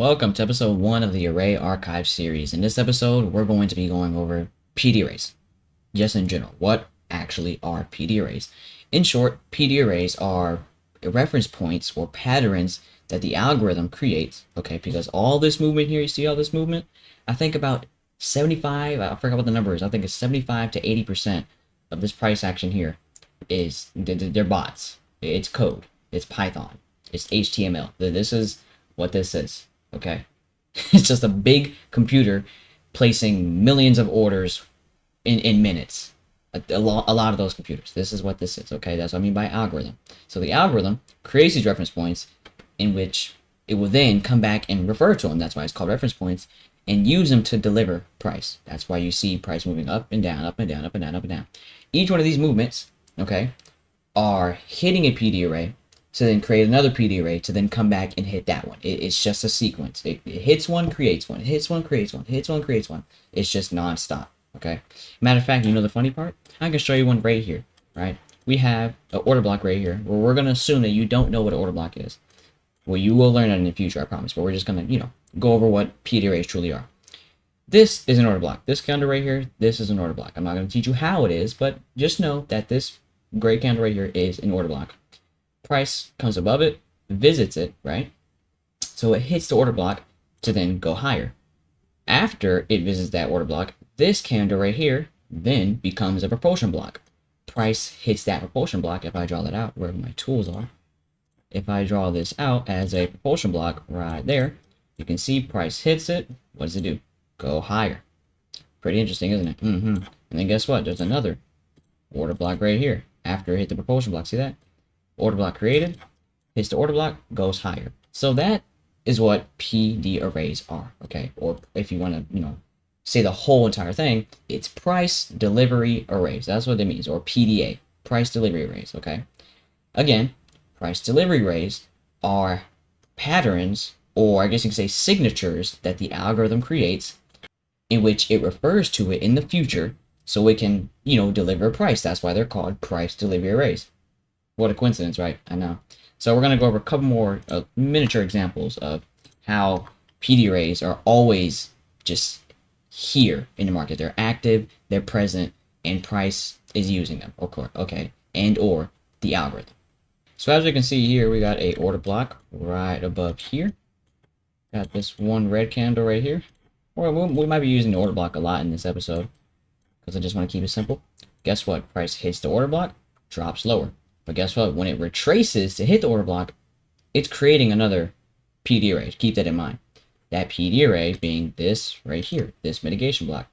Welcome to episode 1 of the Array Archive series. In this episode, we're going to be going over PD arrays. Just in general, what actually are PD arrays? In short, PD arrays are reference points or patterns that the algorithm creates, okay? Because all this movement here, you see all this movement? I think about 75, I forgot what the number is, I think it's 75 to 80% of this price action here is, they're bots. It's code. It's Python. It's HTML. This is what this is. Okay, it's just a big computer placing millions of orders in minutes. A lot of those computers. This is what this is. Okay, that's what I mean by algorithm. So the algorithm creates these reference points in which it will then come back and refer to them. That's why it's called reference points, and use them to deliver price. That's why you see price moving up and down, up and down, up and down, up and down. Each one of these movements, okay, are hitting a PD array to then create another PD array to then come back and hit that one. It's just a sequence. It hits one, creates one, hits one, creates one, hits one, creates one. It's just non-stop, okay? Matter of fact, you know the funny part? I can show you one right here, right? We have an order block right here where we're going to assume that you don't know what an order block is. Well, you will learn that in the future, I promise. But we're just going to, go over what PD arrays truly are. This is an order block. This candle right here, this is an order block. I'm not going to teach you how it is, but just know that this gray candle right here is an order block. Price comes above it, visits it, right? So it hits the order block to then go higher. After it visits that order block, this candle right here then becomes a propulsion block. Price hits that propulsion block. If I draw that out, where my tools are, if I draw this out as a propulsion block right there, you can see price hits it. What does it do? Go higher. Pretty interesting, isn't it? And then guess what? There's another order block right here after it hit the propulsion block. See that? Order block created, hits the order block, goes higher. So that is what PD arrays are, okay? Or if you want to, say the whole entire thing, it's price delivery arrays. That's what it means, or PDA, price delivery arrays, okay? Again, price delivery arrays are patterns, or I guess you can say signatures, that the algorithm creates in which it refers to it in the future so it can, deliver a price. That's why they're called price delivery arrays. What a coincidence, right? I know. So we're going to go over a couple more miniature examples of how PD arrays are always just here in the market. They're active, they're present, and price is using them. Okay, and or the algorithm. So as we can see here, we got a order block right above here. Got this one red candle right here. Or we might be using the order block a lot in this episode because I just want to keep it simple. Guess what? Price hits the order block, drops lower. But guess what? When it retraces to hit the order block, it's creating another PD array. Keep that in mind. That PD array being this right here, this mitigation block.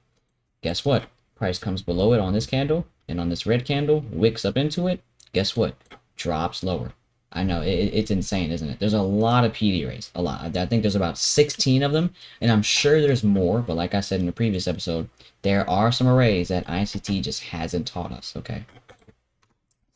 Guess what? Price comes below it on this candle, and on this red candle, wicks up into it. Guess what? Drops lower. I know, it's insane, isn't it? There's a lot of PD arrays. A lot. I think there's about 16 of them, and I'm sure there's more, but like I said in the previous episode, there are some arrays that ICT just hasn't taught us, okay?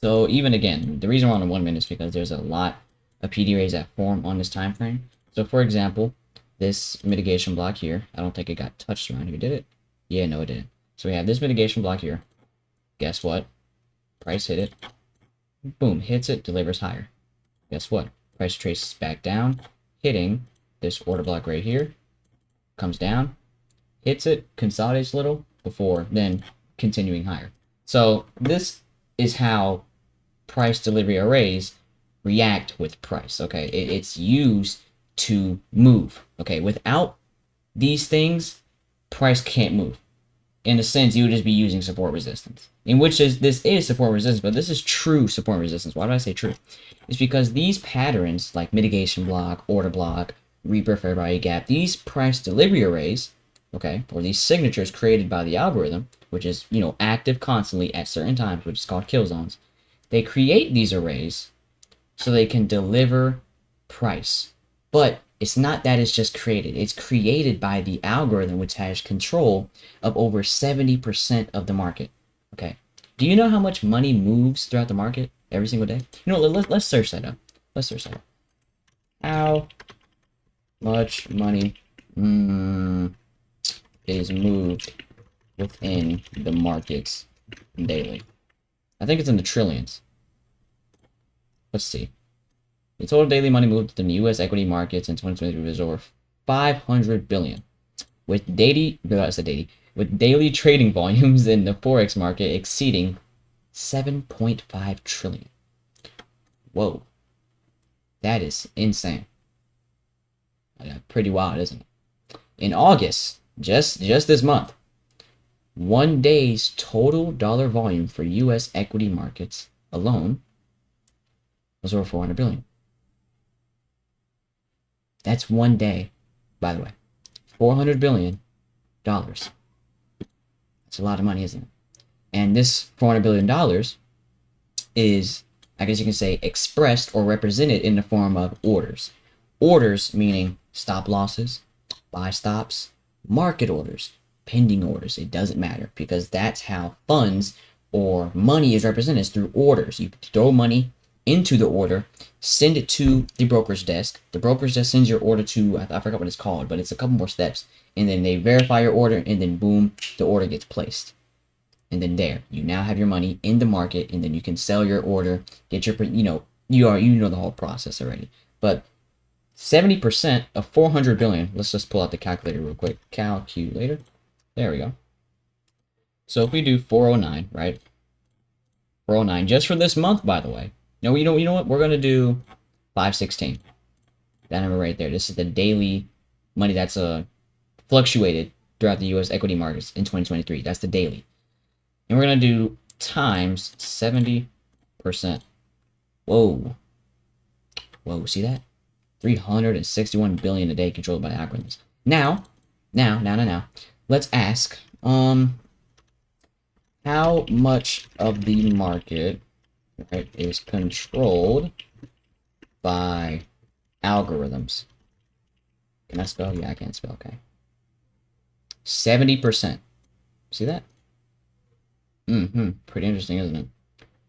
So even again, the reason we're on 1 minute is because there's a lot of PD arrays that form on this time frame. So for example, this mitigation block here, I don't think it got touched around here, did it? Yeah, no it didn't. So we have this mitigation block here. Guess what? Price hit it. Boom, hits it, delivers higher. Guess what? Price traces back down, hitting this order block right here. Comes down, hits it, consolidates a little before then continuing higher. So this is how price delivery arrays react with price, okay? It's used to move, okay? Without these things, price can't move. In a sense, you would just be using support resistance, in which this is support resistance, but this is true support resistance. Why do I say true? It's because these patterns, like mitigation block, order block, Reaper, fair value gap, these price delivery arrays, okay, or these signatures created by the algorithm, which is, active constantly at certain times, which is called kill zones. They create these arrays so they can deliver price. But it's not that it's just created. It's created by the algorithm, which has control of over 70% of the market. Okay. Do you know how much money moves throughout the market every single day? Let's search that up. Let's search that up. How much money is moved within the markets daily? I think it's in the trillions. Let's see. The total daily money moved within the U.S. equity markets in 2023 was over 500 billion. With daily trading volumes in the forex market exceeding 7.5 trillion. Whoa, that is insane. Pretty wild, isn't it? In August, just this month, one day's total dollar volume for U.S. equity markets alone was over 400 billion. That's one day, by the way. $400 billion. That's a lot of money, isn't it? And this $400 billion is, I guess you can say, expressed or represented in the form of orders. Orders meaning stop losses, buy stops, market orders, pending orders. It doesn't matter because that's how funds or money is represented through orders. You throw money into the order, send it to the broker's desk. The broker's desk sends your order to, I forgot what it's called, but it's a couple more steps. And then they verify your order, and then boom, the order gets placed. And then there, you now have your money in the market, and then you can sell your order, get your, you know the whole process already. But 70% of 400 billion, let's just pull out the calculator real quick. Calculator. There we go. So if we do 409, right? 409 just for this month, by the way. No, you know what? We're going to do 516. That number right there. This is the daily money that's fluctuated throughout the U.S. equity markets in 2023. That's the daily. And we're going to do times 70%. Whoa. Whoa, see that? 361 billion a day controlled by algorithms. Now, let's ask, how much of the market, right, is controlled by algorithms? Can I spell? Yeah, I can spell, okay. 70%. See that? Pretty interesting, isn't it?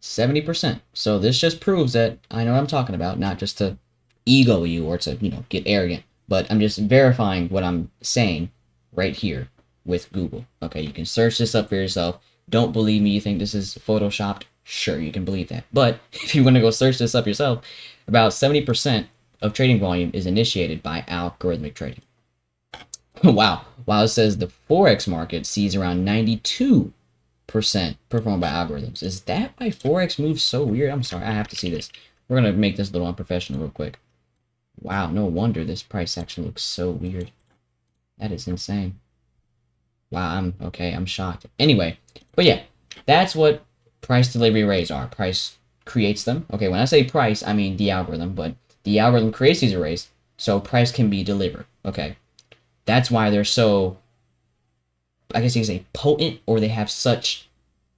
70%. So this just proves that I know what I'm talking about, not just to ego you or to, get arrogant, but I'm just verifying what I'm saying right here with Google. Okay, you can search this up for yourself. Don't believe me, you think this is photoshopped? Sure, you can believe that. But if you want to go search this up yourself, about 70% of trading volume is initiated by algorithmic trading. Wow. It says the Forex market sees around 92% performed by algorithms. Is that why Forex moves so weird? I'm sorry, I have to see this. We're going to make this a little unprofessional real quick. Wow, no wonder this price action looks so weird. That is insane. Wow, I'm shocked. Anyway, but yeah, that's what price delivery arrays are. Price creates them. Okay, when I say price, I mean the algorithm, but the algorithm creates these arrays, so price can be delivered. Okay, that's why they're so, I guess you can say, potent, or they have such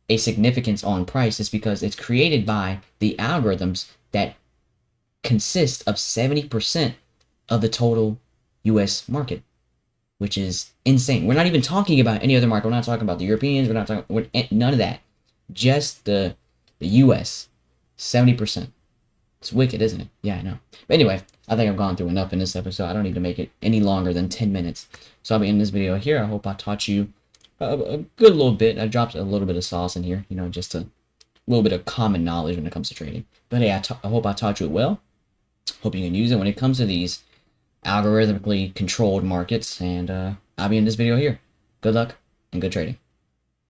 a significance on price, is because it's created by the algorithms that consist of 70% of the total U.S. market, which is insane. We're not even talking about any other market. We're not talking about the Europeans. We're not talking none of that. Just the U.S. 70%. It's wicked, isn't it? Yeah, I know. But anyway, I think I've gone through enough in this episode. I don't need to make it any longer than 10 minutes. So I'll be in this video here. I hope I taught you a good little bit. I dropped a little bit of sauce in here, just a little bit of common knowledge when it comes to trading. But hey, I hope I taught you it well. Hope you can use it when it comes to these algorithmically controlled markets. And I'll be in this video here. Good luck and good trading.